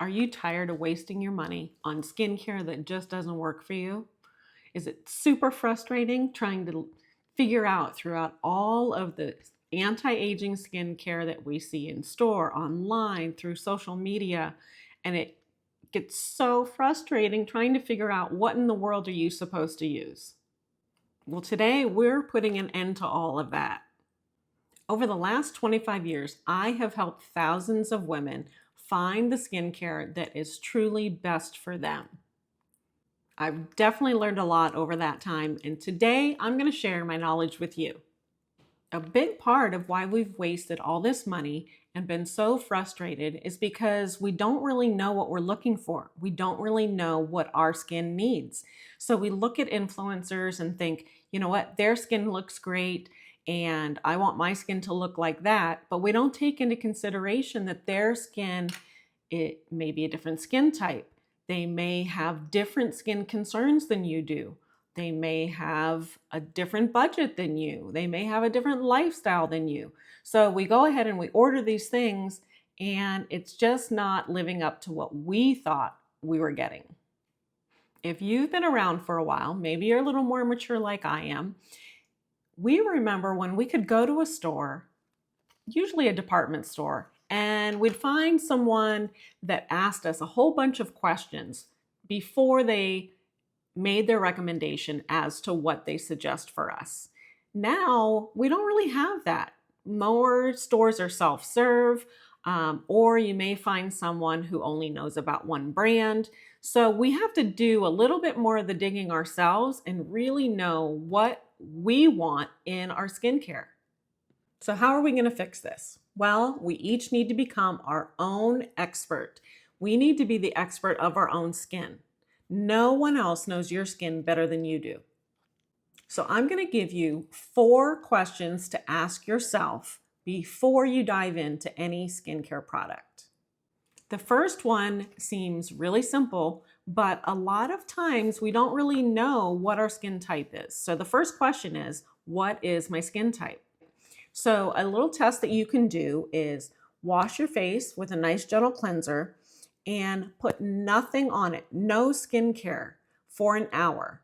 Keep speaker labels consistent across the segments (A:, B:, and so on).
A: Are you tired of wasting your money on skincare that just doesn't work for you? Is it super frustrating trying to figure out throughout all of the anti-aging skincare that we see in store, online, through social media, and it gets so frustrating trying to figure out what in the world are you supposed to use? Well, today we're putting an end to all of that. Over the last 25 years, I have helped thousands of women find the skincare that is truly best for them. I've definitely learned a lot over that time, and today I'm going to share my knowledge with you. A big part of why we've wasted all this money and been so frustrated is because we don't really know what we're looking for. We don't really know what our skin needs. So we look at influencers and think, you know what, their skin looks great and I want my skin to look like that. But we don't take into consideration that their skin, it may be a different skin type. They may have different skin concerns than you do. They may have a different budget than you. They may have a different lifestyle than you. So we go ahead and we order these things and it's just not living up to what we thought we were getting. If you've been around for a while, maybe you're a little more mature like I am, we remember when we could go to a store, usually a department store, and we'd find someone that asked us a whole bunch of questions before they made their recommendation as to what they suggest for us. Now, we don't really have that. More stores are self-serve, or you may find someone who only knows about one brand. So we have to do a little bit more of the digging ourselves and really know what we want in our skincare. So how are we going to fix this? Well, we each need to become our own expert. We need to be the expert of our own skin. No one else knows your skin better than you do. So I'm going to give you 4 questions to ask yourself before you dive into any skincare product. The first one seems really simple, but a lot of times we don't really know what our skin type is. So the first question is, what is my skin type? So a little test that you can do is wash your face with a nice gentle cleanser and put nothing on it, no skincare, for an hour.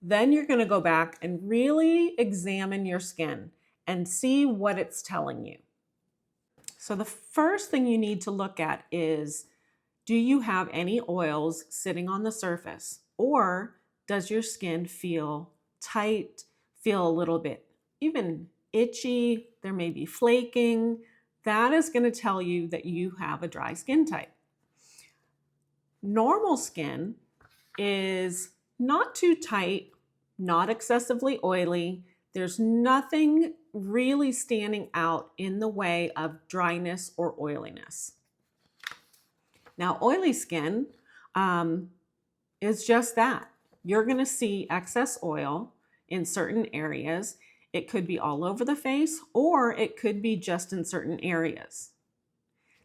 A: Then you're going to go back and really examine your skin and see what it's telling you. So the first thing you need to look at is, do you have any oils sitting on the surface? Or does your skin feel tight, feel a little bit even itchy? There may be flaking. That is going to tell you that you have a dry skin type. Normal skin is not too tight, not excessively oily. There's nothing really standing out in the way of dryness or oiliness. Now, oily skin is just that. You're going to see excess oil in certain areas. It could be all over the face, or it could be just in certain areas.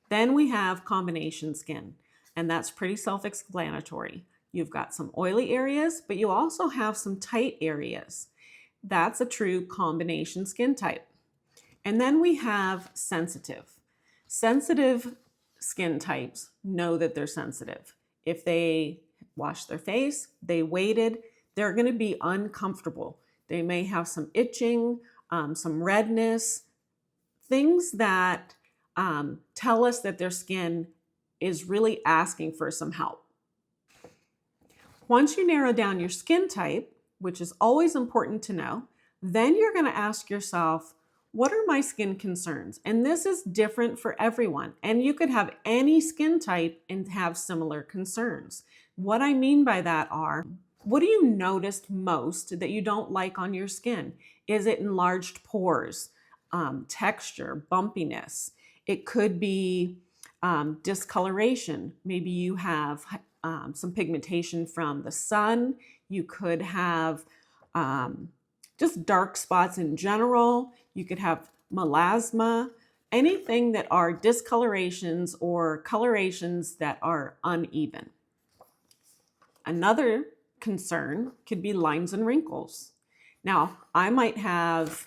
A: Then we have combination skin, and that's pretty self-explanatory. You've got some oily areas, but you also have some tight areas. That's a true combination skin type. And then we have sensitive. Sensitive skin types know that they're sensitive. If they wash their face, they waited, they're going to be uncomfortable. They may have some itching, some redness, things that tell us that their skin is really asking for some help. Once you narrow down your skin type, which is always important to know, then you're going to ask yourself, what are my skin concerns? And this is different for everyone. And you could have any skin type and have similar concerns. What I mean by that are, what do you notice most that you don't like on your skin? Is it enlarged pores, texture, bumpiness? It could be discoloration. Maybe you have some pigmentation from the sun. You could have just dark spots in general. You could have melasma, anything that are discolorations or colorations that are uneven. Another concern could be lines and wrinkles. Now, I might have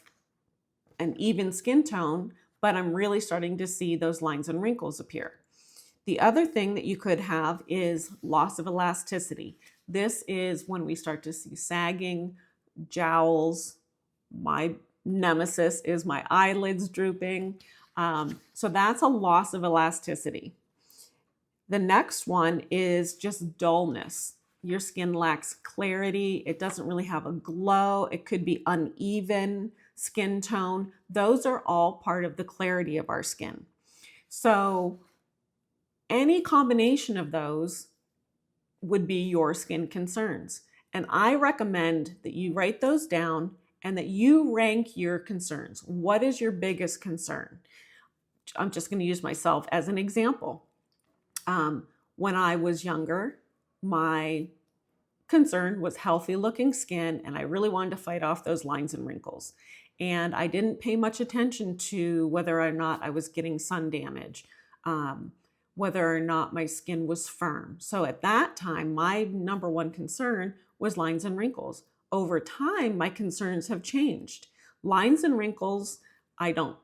A: an even skin tone, but I'm really starting to see those lines and wrinkles appear. The other thing that you could have is loss of elasticity. This is when we start to see sagging, jowls. My nemesis is my eyelids drooping. So that's a loss of elasticity. The next one is just dullness. Your skin lacks clarity. It doesn't really have a glow. It could be uneven skin tone. Those are all part of the clarity of our skin. So any combination of those would be your skin concerns. And I recommend that you write those down and that you rank your concerns. What is your biggest concern? I'm just going to use myself as an example. When I was younger, my concern was healthy looking skin, and I really wanted to fight off those lines and wrinkles. And I didn't pay much attention to whether or not I was getting sun damage, whether or not my skin was firm. So at that time, my number one concern was lines and wrinkles. Over time, my concerns have changed. Lines and wrinkles, I don't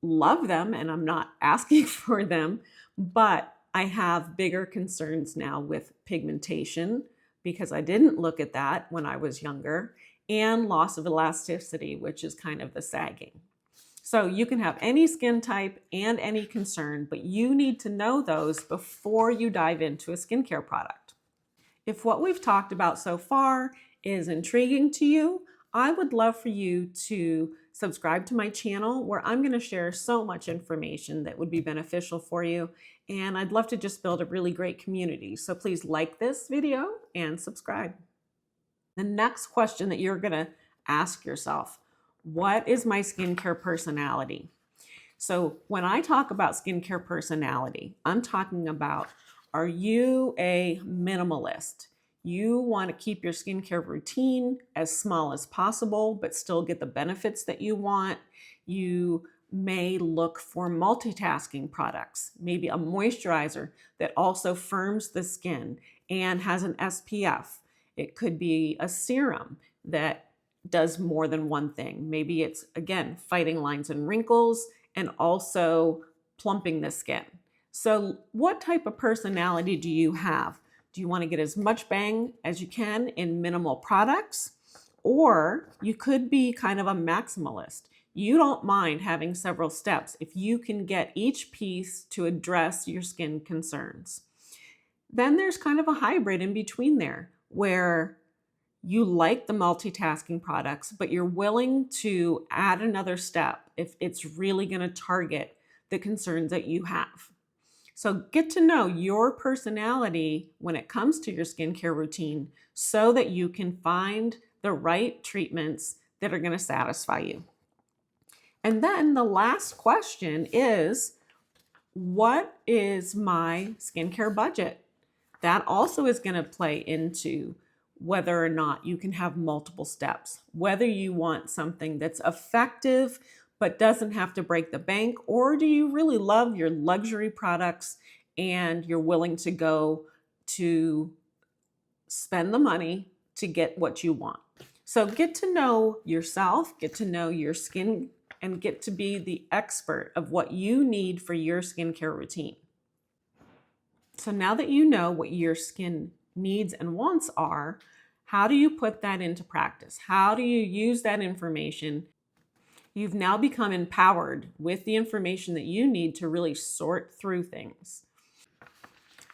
A: love them and I'm not asking for them, but I have bigger concerns now with pigmentation because I didn't look at that when I was younger, and loss of elasticity, which is kind of the sagging. So you can have any skin type and any concern, but you need to know those before you dive into a skincare product. If what we've talked about so far is intriguing to you, I would love for you to subscribe to my channel where I'm going to share so much information that would be beneficial for you. And I'd love to just build a really great community. So please like this video and subscribe. The next question that you're going to ask yourself, what is my skincare personality? So when I talk about skincare personality, I'm talking about, are you a minimalist? You want to keep your skincare routine as small as possible, but still get the benefits that you want. You may look for multitasking products, maybe a moisturizer that also firms the skin and has an SPF. It could be a serum that does more than one thing. Maybe it's, again, fighting lines and wrinkles and also plumping the skin. So what type of personality do you have? Do you want to get as much bang as you can in minimal products? Or you could be kind of a maximalist. You don't mind having several steps if you can get each piece to address your skin concerns. Then there's kind of a hybrid in between there where you like the multitasking products, but you're willing to add another step if it's really going to target the concerns that you have. So get to know your personality when it comes to your skincare routine so that you can find the right treatments that are going to satisfy you. And then the last question is, what is my skincare budget? That also is going to play into whether or not you can have multiple steps, whether you want something that's effective but doesn't have to break the bank, or do you really love your luxury products and you're willing to go to spend the money to get what you want. So get to know yourself, get to know your skin, and get to be the expert of what you need for your skincare routine. So now that you know what your skin needs and wants are, how do you put that into practice? How do you use that information? You've now become empowered with the information that you need to really sort through things.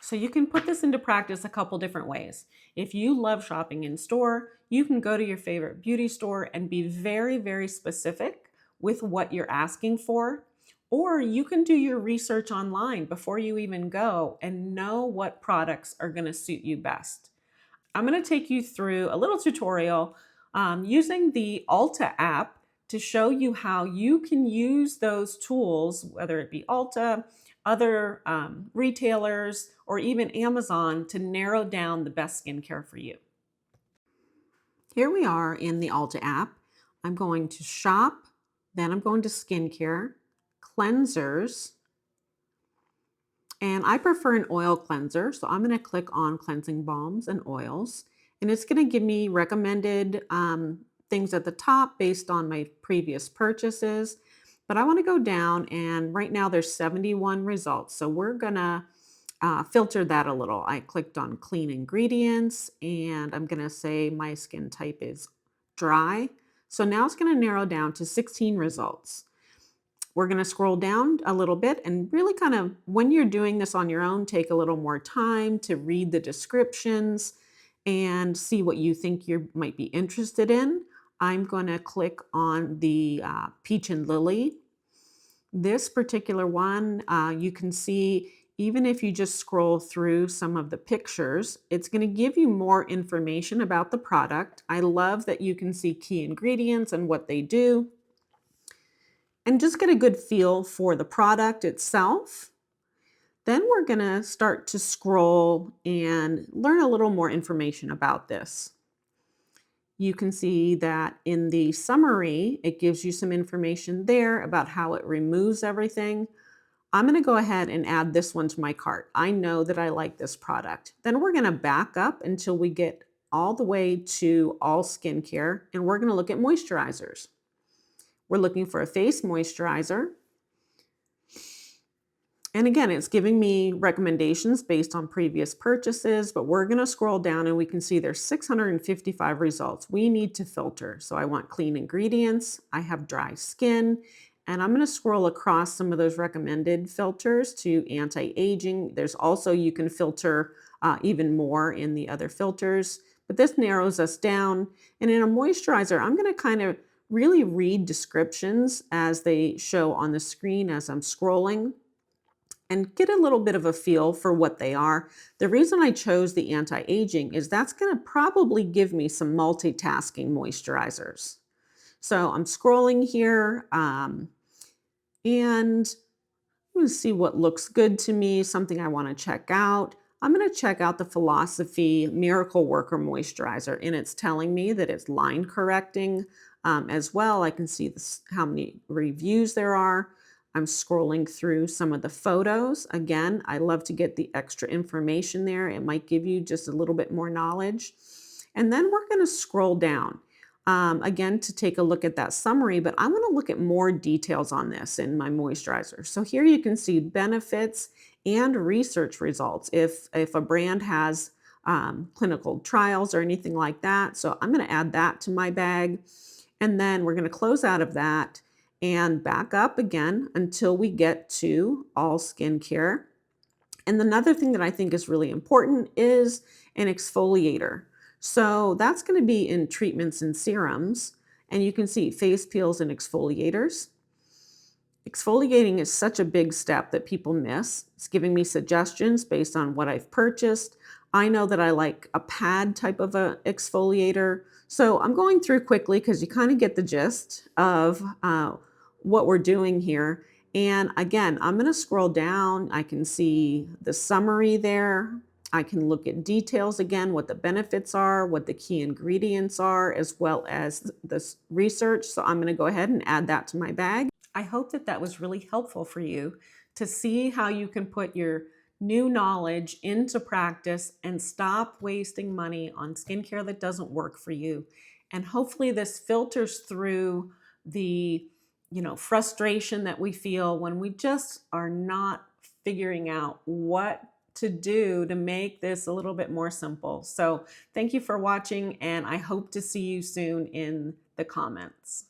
A: So you can put this into practice a couple different ways. If you love shopping in store, you can go to your favorite beauty store and be very, very specific with what you're asking for. Or you can do your research online before you even go and know what products are going to suit you best. I'm going to take you through a little tutorial using the Ulta app to show you how you can use those tools, whether it be Ulta, other retailers, or even Amazon, to narrow down the best skincare for you. Here we are in the Ulta app. I'm going to shop, then I'm going to skincare, cleansers, and I prefer an oil cleanser, so I'm going to click on cleansing balms and oils, and it's going to give me recommended things at the top based on my previous purchases. But I want to go down, and right now there's 71 results, so we're going to filter that a little. I clicked on clean ingredients and I'm going to say my skin type is dry. So now it's going to narrow down to 16 results. We're going to scroll down a little bit and really kind of, when you're doing this on your own, take a little more time to read the descriptions and see what you think you might be interested in. I'm going to click on the peach and lily. This particular one, you can see, even if you just scroll through some of the pictures, it's going to give you more information about the product. I love that you can see key ingredients and what they do, and just get a good feel for the product itself. Then we're going to start to scroll and learn a little more information about this. You can see that in the summary, it gives you some information there about how it removes everything. I'm going to go ahead and add this one to my cart. I know that I like this product. Then we're going to back up until we get all the way to all skincare, and we're going to look at moisturizers. We're looking for a face moisturizer. And again, it's giving me recommendations based on previous purchases, but we're going to scroll down and we can see there's 655 results. We need to filter. So I want clean ingredients. I have dry skin, and I'm going to scroll across some of those recommended filters to anti-aging. There's also, you can filter even more in the other filters, but this narrows us down. And in a moisturizer, I'm going to kind of really read descriptions as they show on the screen as I'm scrolling, and get a little bit of a feel for what they are. The reason I chose the anti-aging is that's going to probably give me some multitasking moisturizers. So I'm scrolling here and I'm going to see what looks good to me, something I want to check out. I'm going to check out the Philosophy Miracle Worker Moisturizer, and it's telling me that it's line correcting as well. I can see this, how many reviews there are. I'm scrolling through some of the photos. Again, I love to get the extra information there. It might give you just a little bit more knowledge. And then we're going to scroll down again to take a look at that summary, but I want to look at more details on this in my moisturizer. So here you can see benefits and research results if a brand has clinical trials or anything like that. So I'm going to add that to my bag. And then we're going to close out of that and back up again until we get to all skincare. And another thing that I think is really important is an exfoliator. So that's going to be in treatments and serums. And you can see face peels and exfoliators. Exfoliating is such a big step that people miss. It's giving me suggestions based on what I've purchased. I know that I like a pad type of a exfoliator. So I'm going through quickly because you kind of get the gist of what we're doing here. And again, I'm going to scroll down. I can see the summary there. I can look at details again, what the benefits are, what the key ingredients are, as well as this research. So I'm going to go ahead and add that to my bag. I hope that that was really helpful for you to see how you can put your new knowledge into practice and stop wasting money on skincare that doesn't work for you. And hopefully this filters through the frustration that we feel when we just are not figuring out what to do to make this a little bit more simple. So thank you for watching, and I hope to see you soon in the comments.